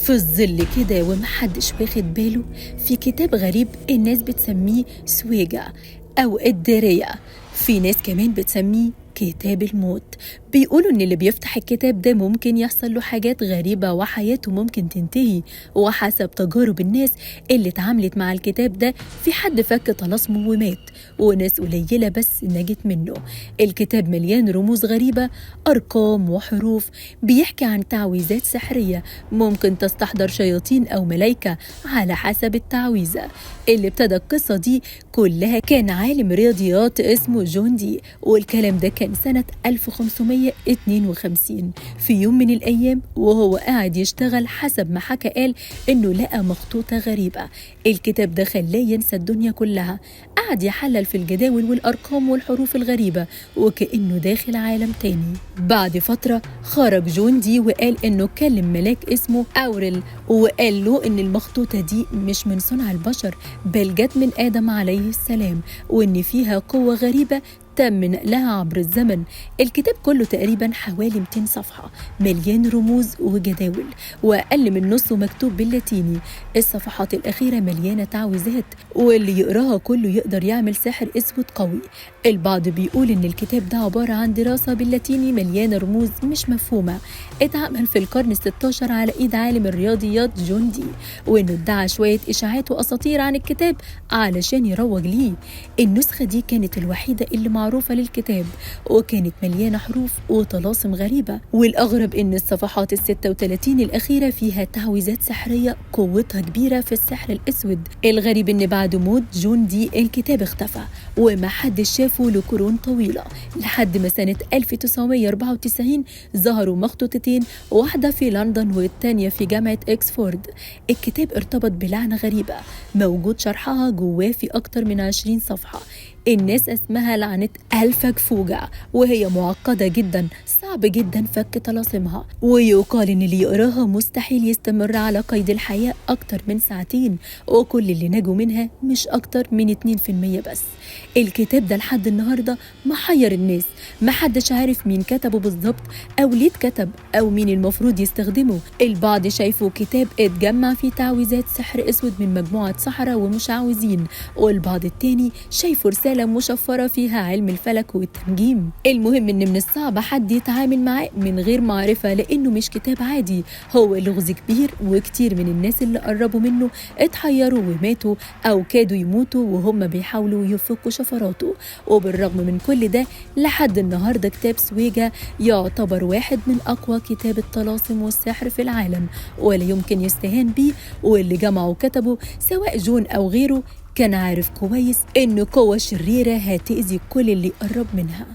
في الظل كده ومحدش واخد باله، في كتاب غريب الناس بتسميه سويجة أو الدارية، في ناس كمان بتسميه كتاب الموت. بيقولوا إن اللي بيفتح الكتاب ده ممكن يحصل له حاجات غريبة وحياته ممكن تنتهي. وحسب تجارب الناس اللي اتعاملت مع الكتاب ده، في حد فك طلاسمه ومات، وناس قليلة بس نجت منه. الكتاب مليان رموز غريبة، أرقام وحروف، بيحكي عن تعويذات سحرية ممكن تستحضر شياطين أو ملايكة على حسب التعويذة. اللي ابتدى القصة دي كلها كان عالم رياضيات اسمه جون دي، والكلام ده كان سنة 1552. في يوم من الأيام وهو قاعد يشتغل، حسب ما حكى قال إنه لقى مخطوطة غريبة. الكتاب ده خلاه ينسى الدنيا كلها، قعد يحلل في الجداول والأرقام والحروف الغريبة وكأنه داخل عالم تاني. بعد فترة خرج جون دي وقال إنه كلم ملاك اسمه أوريل، وقال له إن المخطوطة دي مش من صنع البشر، بل جت من آدم عليه السلام، وإن فيها قوة غريبة تم نقلها عبر الزمن. الكتاب كله تقريبا حوالي 200 صفحة، مليان رموز وجداول، وأقل من نصه مكتوب باللاتيني. الصفحات الأخيرة مليانة تعويذات، واللي يقراها كله يقدر يعمل سحر أسود قوي. البعض بيقول إن الكتاب ده عبارة عن دراسة باللاتيني مليانة رموز مش مفهومة، اتعمل في القرن 16 على إيد عالم الرياضيات جون دي، وإنه ادعى شوية إشاعات وأساطير عن الكتاب علشان يروج ليه. النسخة دي كانت الوحيدة اللي معروفة للكتاب، وكانت مليانة حروف وطلاسم غريبة، والأغرب إن الصفحات 36 الأخيرة فيها تعويذات سحرية قوتها كبيرة في السحر الأسود. الغريب إن بعد موت جون دي الكتاب اختفى، وما حد شافه لقرون طويلة، لحد ما سنة 1994 ظهروا مخطوطتين، واحدة في لندن والتانية في جامعة إكسفورد. الكتاب ارتبط بلعنة غريبة موجود شرحها جواه في أكتر من 20 صفحة. الناس اسمها لعنة الفجفوجة، وهي معقدة جدا، صعب جدا فك طلاسمها، ويقال ان اللي يقراها مستحيل يستمر على قيد الحياة اكتر من ساعتين، وكل اللي نجوا منها مش اكتر من 2% بس. الكتاب ده لحد النهاردة محير الناس، محدش عارف مين كتبه بالظبط او ليه اتكتب او مين المفروض يستخدمه. البعض شايفه كتاب اتجمع فيه تعويذات سحر اسود من مجموعة سحرة ومشعوذين، والبعض التاني شايفه رسالة مشفرة فيها علم الفلك والتنجيم. المهم ان من الصعب حد يتعامل معاه من غير معرفة، لانه مش كتاب عادي، هو لغز كبير، وكتير من الناس اللي قربوا منه اتحيروا وماتوا او كادوا يموتوا وهم بيحاولوا يفكوا شفراته. وبالرغم من كل ده لحد النهاردة كتاب سويجة يعتبر واحد من اقوى كتاب الطلاسم والسحر في العالم، ولا يمكن يستهان بيه. واللي جمعه وكتبه سواء جون او غيره كان عارف كويس إن قوة شريرة هتأذي كل اللي قرب منها.